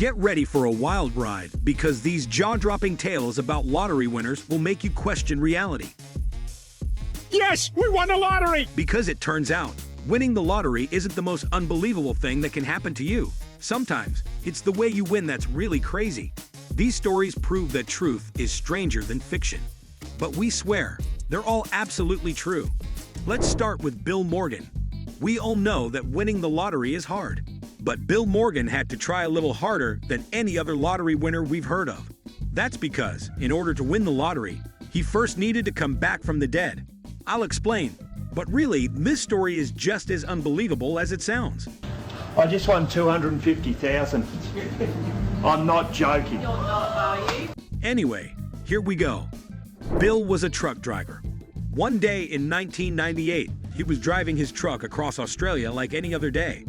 Get ready for a wild ride because these jaw-dropping tales about lottery winners will make you question reality. Yes, we won the lottery! Because it turns out, winning the lottery isn't the most unbelievable thing that can happen to you. Sometimes, it's the way you win that's really crazy. These stories prove that truth is stranger than fiction. But we swear, they're all absolutely true. Let's start with Bill Morgan. We all know that winning the lottery is hard. But Bill Morgan had to try a little harder than any other lottery winner we've heard of. That's because, in order to win the lottery, he first needed to come back from the dead. I'll explain. But really, this story is just as unbelievable as it sounds. I just won 250,000. I'm not joking. You're not, are you? Anyway, here we go. Bill was a truck driver. One day in 1998, he was driving his truck across Australia like any other day.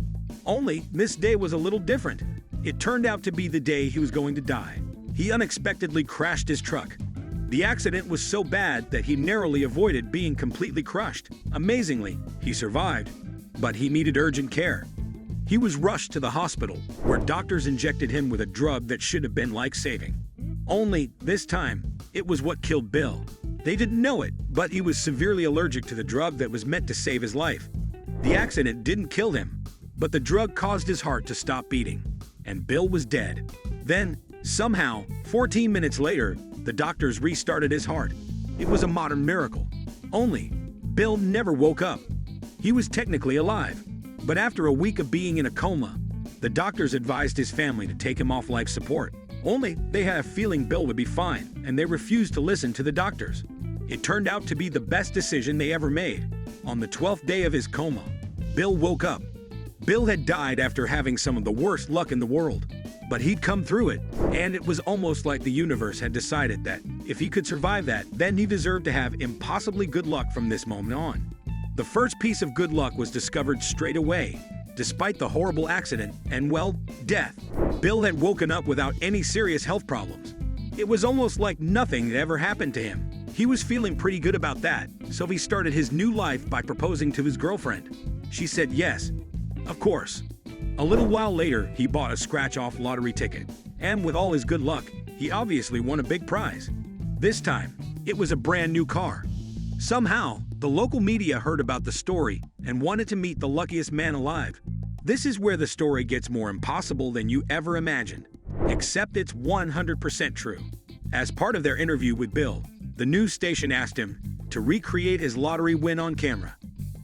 Only, this day was a little different. It turned out to be the day he was going to die. He unexpectedly crashed his truck. The accident was so bad that he narrowly avoided being completely crushed. Amazingly, he survived, but he needed urgent care. He was rushed to the hospital, where doctors injected him with a drug that should have been life-saving. Only, this time, it was what killed Bill. They didn't know it, but he was severely allergic to the drug that was meant to save his life. The accident didn't kill him, but the drug caused his heart to stop beating, and Bill was dead. Then, somehow, 14 minutes later, the doctors restarted his heart. It was a modern miracle. Only, Bill never woke up. He was technically alive, but after a week of being in a coma, the doctors advised his family to take him off life support. Only, they had a feeling Bill would be fine, and they refused to listen to the doctors. It turned out to be the best decision they ever made. On the 12th day of his coma, Bill woke up. Bill had died after having some of the worst luck in the world, but he'd come through it, and it was almost like the universe had decided that if he could survive that, then he deserved to have impossibly good luck from this moment on. The first piece of good luck was discovered straight away, despite the horrible accident and, well, death. Bill had woken up without any serious health problems. It was almost like nothing had ever happened to him. He was feeling pretty good about that, so he started his new life by proposing to his girlfriend. She said yes. Of course. A little while later, he bought a scratch-off lottery ticket, and with all his good luck, he obviously won a big prize. This time, it was a brand new car. Somehow, the local media heard about the story and wanted to meet the luckiest man alive. This is where the story gets more impossible than you ever imagined, except it's 100% true. As part of their interview with Bill, the news station asked him to recreate his lottery win on camera.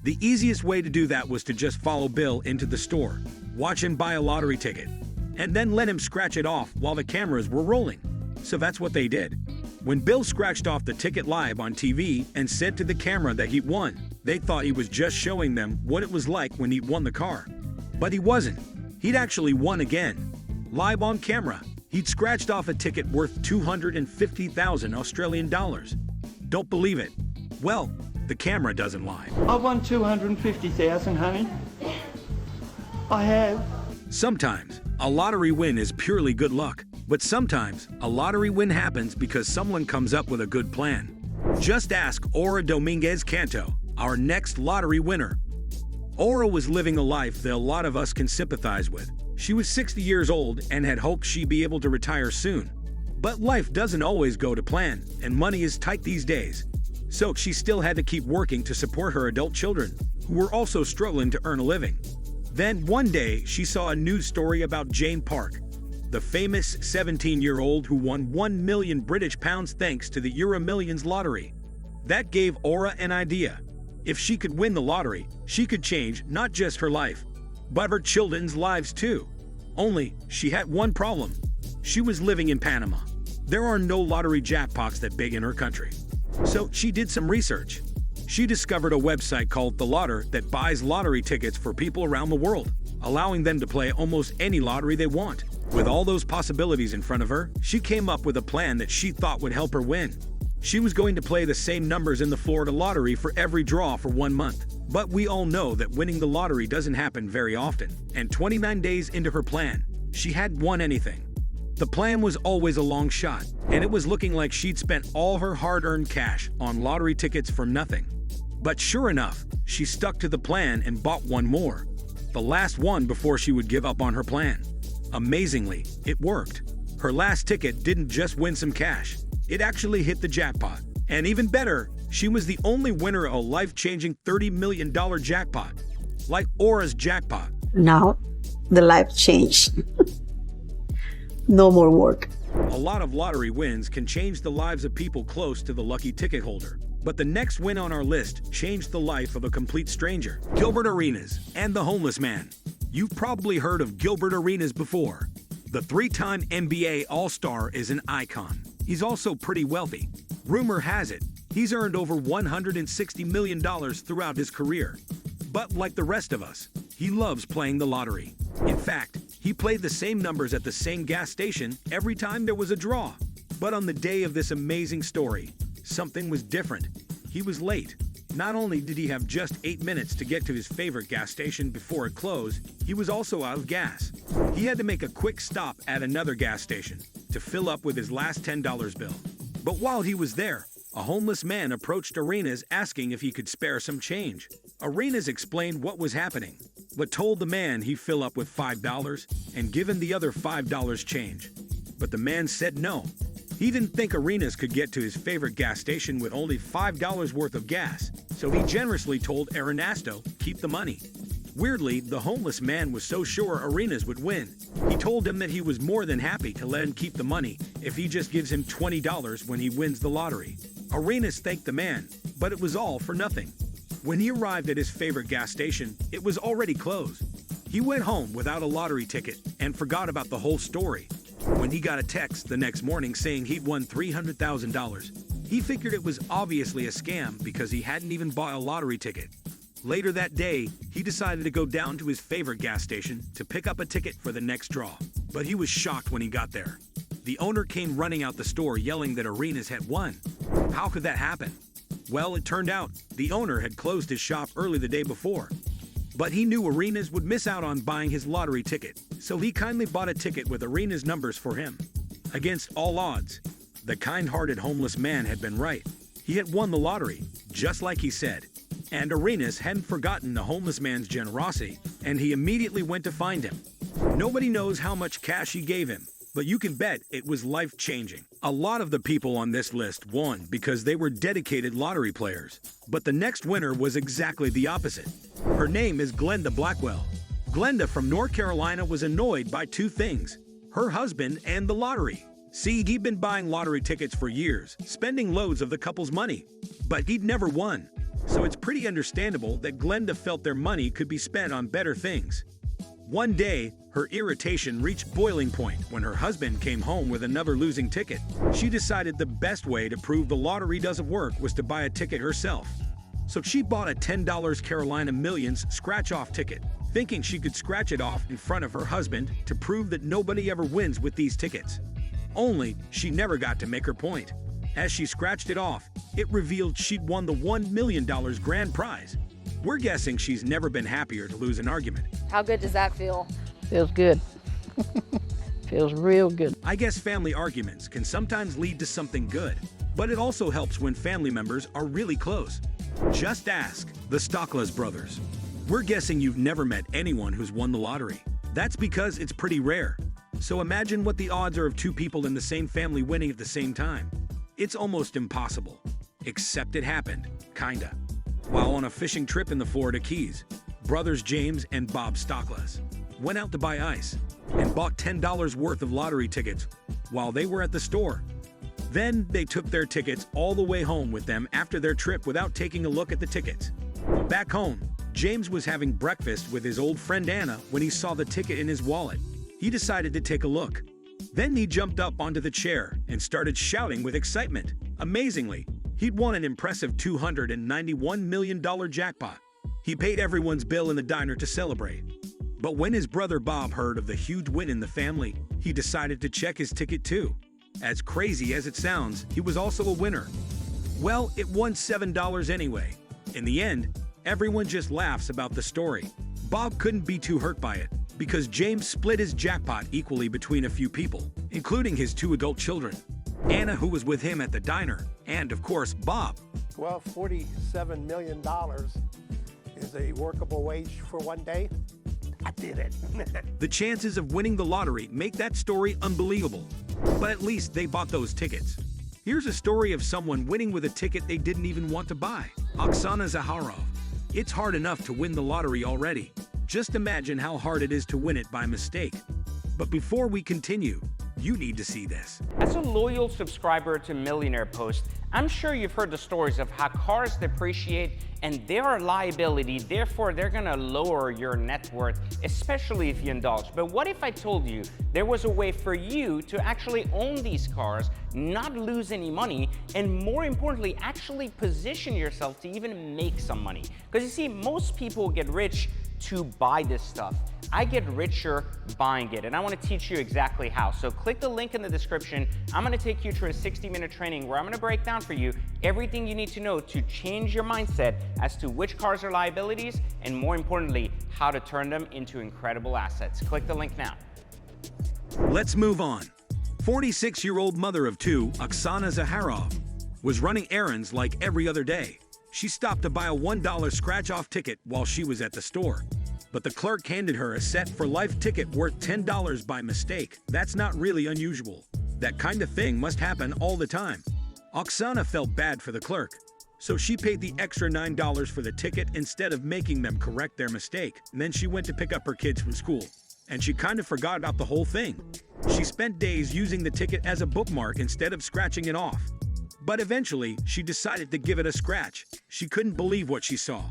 The easiest way to do that was to just follow Bill into the store, watch him buy a lottery ticket, and then let him scratch it off while the cameras were rolling. So that's what they did. When Bill scratched off the ticket live on TV and said to the camera that he won, they thought he was just showing them what it was like when he won the car. But he wasn't. He'd actually won again. Live on camera, he'd scratched off a ticket worth 250,000 Australian dollars. Don't believe it? Well, the camera doesn't lie. I won 250,000, honey. I have. Sometimes, a lottery win is purely good luck, but sometimes, a lottery win happens because someone comes up with a good plan. Just ask Aura Dominguez Canto, our next lottery winner. Aura was living a life that a lot of us can sympathize with. She was 60 years old and had hoped she'd be able to retire soon. But life doesn't always go to plan, and money is tight these days. So she still had to keep working to support her adult children, who were also struggling to earn a living. Then one day, she saw a news story about Jane Park, the famous 17-year-old who won 1 million British pounds thanks to the Millions lottery. That gave Aura an idea. If she could win the lottery, she could change not just her life, but her children's lives too. Only, she had one problem. She was living in Panama. There are no lottery jackpots that big in her country. So she did some research. She discovered a website called The Lotter that buys lottery tickets for people around the world, allowing them to play almost any lottery they want. With all those possibilities in front of her, she came up with a plan that she thought would help her win. She was going to play the same numbers in the Florida lottery for every draw for 1 month. But we all know that winning the lottery doesn't happen very often, and 29 days into her plan, she hadn't won anything. The plan was always a long shot, and it was looking like she'd spent all her hard-earned cash on lottery tickets for nothing. But sure enough, she stuck to the plan and bought one more, the last one before she would give up on her plan. Amazingly, it worked. Her last ticket didn't just win some cash, it actually hit the jackpot. And even better, she was the only winner of a life-changing $30 million jackpot, like Aura's jackpot. Now, the life changed. No more work. A lot of lottery wins can change the lives of people close to the lucky ticket holder. But the next win on our list changed the life of a complete stranger, Gilbert Arenas and the homeless man. You've probably heard of Gilbert Arenas before. The three-time NBA All-Star is an icon. He's also pretty wealthy. Rumor has it, he's earned over $160 million throughout his career. But like the rest of us, he loves playing the lottery. In fact, he played the same numbers at the same gas station every time there was a draw. But on the day of this amazing story, something was different. He was late. Not only did he have just 8 minutes to get to his favorite gas station before it closed, he was also out of gas. He had to make a quick stop at another gas station to fill up with his last $10 bill. But while he was there, a homeless man approached Arenas asking if he could spare some change. Arenas explained what was happening, but told the man he'd fill up with $5 and give him the other $5 change. But the man said no. He didn't think Arenas could get to his favorite gas station with only $5 worth of gas, so he generously told Ernesto keep the money. Weirdly, the homeless man was so sure Arenas would win. He told him that he was more than happy to let him keep the money if he just gives him $20 when he wins the lottery. Arenas thanked the man, but it was all for nothing. When he arrived at his favorite gas station, it was already closed. He went home without a lottery ticket and forgot about the whole story. When he got a text the next morning saying he'd won $300,000, he figured it was obviously a scam because he hadn't even bought a lottery ticket. Later that day, he decided to go down to his favorite gas station to pick up a ticket for the next draw. But he was shocked when he got there. The owner came running out the store yelling that Arenas had won. How could that happen? Well, it turned out the owner had closed his shop early the day before. But he knew Arenas would miss out on buying his lottery ticket, so he kindly bought a ticket with Arenas' numbers for him. Against all odds, the kind-hearted homeless man had been right. He had won the lottery, just like he said. And Arenas hadn't forgotten the homeless man's generosity, and he immediately went to find him. Nobody knows how much cash he gave him, but you can bet it was life-changing. A lot of the people on this list won because they were dedicated lottery players. But the next winner was exactly the opposite. Her name is Glenda Blackwell. Glenda from North Carolina was annoyed by two things: her husband and the lottery. See, he'd been buying lottery tickets for years, spending loads of the couple's money, but he'd never won. So it's pretty understandable that Glenda felt their money could be spent on better things. One day, her irritation reached boiling point when her husband came home with another losing ticket. She decided the best way to prove the lottery doesn't work was to buy a ticket herself. So she bought a $10 Carolina Millions scratch-off ticket, thinking she could scratch it off in front of her husband to prove that nobody ever wins with these tickets. Only, she never got to make her point. As she scratched it off, it revealed she'd won the $1 million grand prize. We're guessing she's never been happier to lose an argument. How good does that feel? Feels good. Feels real good. I guess family arguments can sometimes lead to something good, but it also helps when family members are really close. Just ask the Stocklas brothers. We're guessing you've never met anyone who's won the lottery. That's because it's pretty rare. So imagine what the odds are of two people in the same family winning at the same time. It's almost impossible. Except it happened, kinda. While on a fishing trip in the Florida Keys, brothers James and Bob Stocklas went out to buy ice and bought $10 worth of lottery tickets while they were at the store. Then they took their tickets all the way home with them after their trip without taking a look at the tickets. Back home, James was having breakfast with his old friend Anna when he saw the ticket in his wallet. He decided to take a look. Then he jumped up onto the chair and started shouting with excitement. Amazingly, he'd won an impressive $291 million jackpot. He paid everyone's bill in the diner to celebrate. But when his brother Bob heard of the huge win in the family, he decided to check his ticket too. As crazy as it sounds, he was also a winner. Well, it won $7 anyway. In the end, everyone just laughs about the story. Bob couldn't be too hurt by it, because James split his jackpot equally between a few people, including his two adult children, Anna, who was with him at the diner, and of course, Bob. Well, $47 million is a workable wage for one day. I did it. The chances of winning the lottery make that story unbelievable. But at least they bought those tickets. Here's a story of someone winning with a ticket they didn't even want to buy. Oksana Zaharov. It's hard enough to win the lottery already. Just imagine how hard it is to win it by mistake. But before we continue, you need to see this. As a loyal subscriber to Millionaire Post, I'm sure you've heard the stories of how cars depreciate and they're a liability, therefore they're gonna lower your net worth, especially if you indulge. But what if I told you there was a way for you to actually own these cars, not lose any money, and more importantly, actually position yourself to even make some money? Because you see, most people get rich to buy this stuff. I get richer buying it, and I want to teach you exactly how. So click the link in the description. I'm going to take you through a 60-minute training where I'm going to break down for you everything you need to know to change your mindset as to which cars are liabilities and, more importantly, how to turn them into incredible assets. Click the link now. Let's move on. 46-year-old mother of two, Oksana Zaharov, was running errands like every other day. She stopped to buy a $1 scratch-off ticket while she was at the store. But the clerk handed her a set-for-life ticket worth $10 by mistake. That's not really unusual. That kind of thing must happen all the time. Oksana felt bad for the clerk, so she paid the extra $9 for the ticket instead of making them correct their mistake. And then she went to pick up her kids from school, and she kind of forgot about the whole thing. She spent days using the ticket as a bookmark instead of scratching it off. But eventually, she decided to give it a scratch. She couldn't believe what she saw.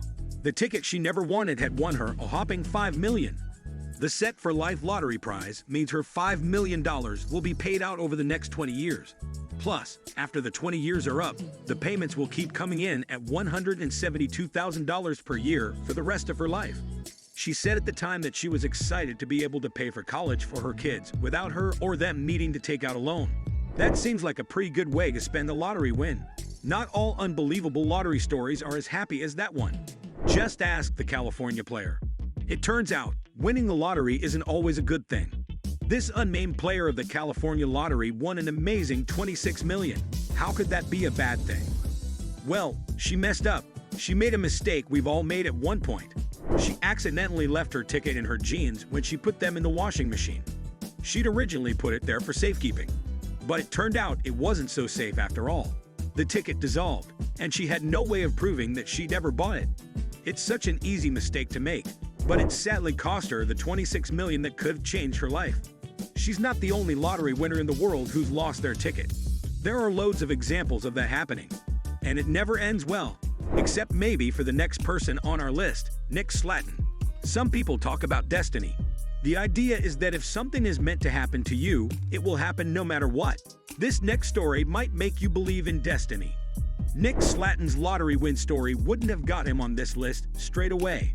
The ticket she never wanted had won her a whopping $5 million. The Set for Life lottery prize means her $5 million will be paid out over the next 20 years. Plus, after the 20 years are up, the payments will keep coming in at $172,000 per year for the rest of her life. She said at the time that she was excited to be able to pay for college for her kids without her or them needing to take out a loan. That seems like a pretty good way to spend a lottery win. Not all unbelievable lottery stories are as happy as that one. Just ask the California player. It turns out, winning the lottery isn't always a good thing. This unnamed player of the California lottery won an amazing $26 million. How could that be a bad thing? Well, she messed up. She made a mistake we've all made at one point. She accidentally left her ticket in her jeans when she put them in the washing machine. She'd originally put it there for safekeeping. But it turned out it wasn't so safe after all. The ticket dissolved, and she had no way of proving that she'd ever bought it. It's such an easy mistake to make, but it sadly cost her the $26 million that could have changed her life. She's not the only lottery winner in the world who's lost their ticket. There are loads of examples of that happening, and it never ends well, except maybe for the next person on our list, Nick Slatton. Some people talk about destiny. The idea is that if something is meant to happen to you, it will happen no matter what. This next story might make you believe in destiny. Nick Slatton's lottery win story wouldn't have got him on this list straight away.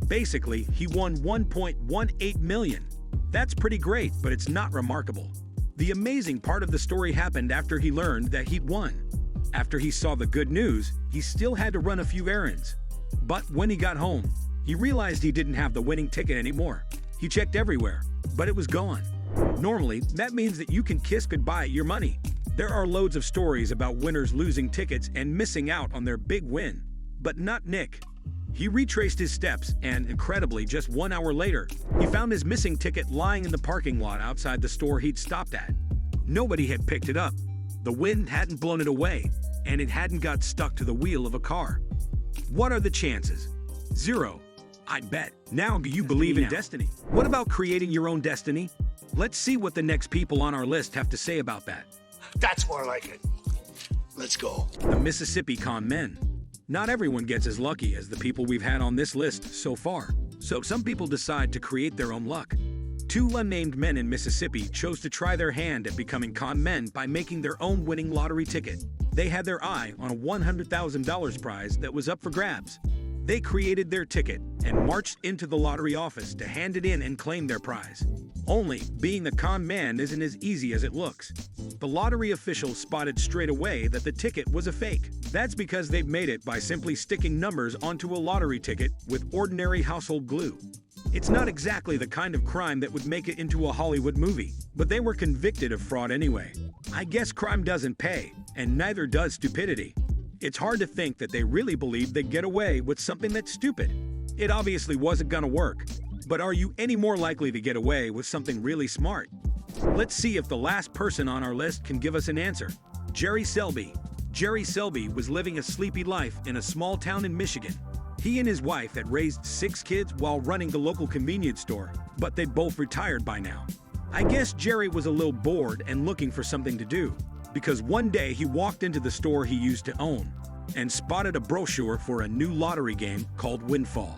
Basically, he won $1.18 million. That's pretty great, but it's not remarkable. The amazing part of the story happened after he learned that he'd won. After he saw the good news, he still had to run a few errands. But when he got home, he realized he didn't have the winning ticket anymore. He checked everywhere, but it was gone. Normally, that means that you can kiss goodbye your money. There are loads of stories about winners losing tickets and missing out on their big win. But not Nick. He retraced his steps and, incredibly, just 1 hour later, he found his missing ticket lying in the parking lot outside the store he'd stopped at. Nobody had picked it up. The wind hadn't blown it away, and it hadn't got stuck to the wheel of a car. What are the chances? 0. I bet. Now do you believe in destiny? What about creating your own destiny? Let's see what the next people on our list have to say about that. That's more like it. Let's go. The Mississippi con men. Not everyone gets as lucky as the people we've had on this list so far, so some people decide to create their own luck. 2 unnamed men in Mississippi chose to try their hand at becoming con men by making their own winning lottery ticket. They had their eye on a $100,000 prize that was up for grabs. They created their ticket and marched into the lottery office to hand it in and claim their prize. Only, being the con man isn't as easy as it looks. The lottery officials spotted straight away that the ticket was a fake. That's because they've made it by simply sticking numbers onto a lottery ticket with ordinary household glue. It's not exactly the kind of crime that would make it into a Hollywood movie, but they were convicted of fraud anyway. I guess crime doesn't pay, and neither does stupidity. It's hard to think that they really believed they'd get away with something that's stupid. It obviously wasn't gonna work. But are you any more likely to get away with something really smart? Let's see if the last person on our list can give us an answer. Jerry Selby. Jerry Selby was living a sleepy life in a small town in Michigan. He and his wife had raised 6 kids while running the local convenience store, but they'd both retired by now. I guess Jerry was a little bored and looking for something to do, because one day he walked into the store he used to own and spotted a brochure for a new lottery game called Windfall.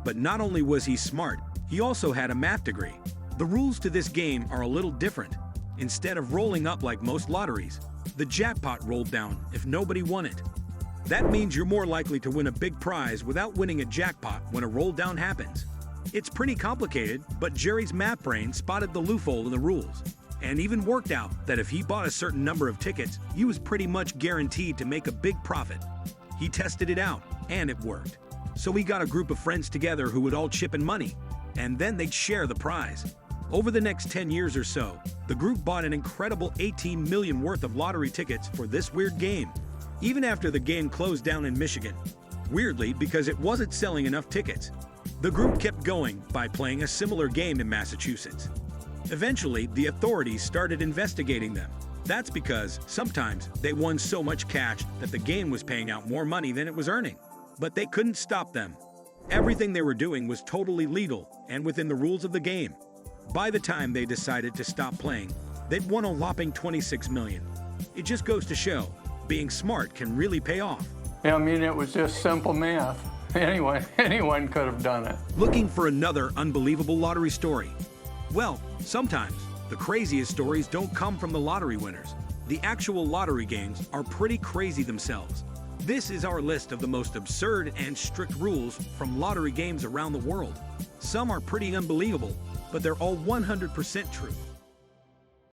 But not only was he smart, he also had a math degree. The rules to this game are a little different. Instead of rolling up like most lotteries, the jackpot rolled down if nobody won it. That means you're more likely to win a big prize without winning a jackpot when a roll down happens. It's pretty complicated, but Jerry's math brain spotted the loophole in the rules, and even worked out that if he bought a certain number of tickets, he was pretty much guaranteed to make a big profit. He tested it out, and it worked. So he got a group of friends together who would all chip in money, and then they'd share the prize. Over the next 10 years or so, the group bought an incredible 18 million worth of lottery tickets for this weird game, even after the game closed down in Michigan. Weirdly, because it wasn't selling enough tickets, the group kept going by playing a similar game in Massachusetts. Eventually, the authorities started investigating them. That's because sometimes they won so much cash that the game was paying out more money than it was earning. But they couldn't stop them. Everything they were doing was totally legal and within the rules of the game. By the time they decided to stop playing, they'd won a whopping 26 million. It just goes to show, being smart can really pay off. I mean, it was just simple math. Anyone could have done it. Looking for another unbelievable lottery story? Well, sometimes the craziest stories don't come from the lottery winners. The actual lottery games are pretty crazy themselves. This is our list of the most absurd and strict rules from lottery games around the world. Some are pretty unbelievable, but they're all 100% true.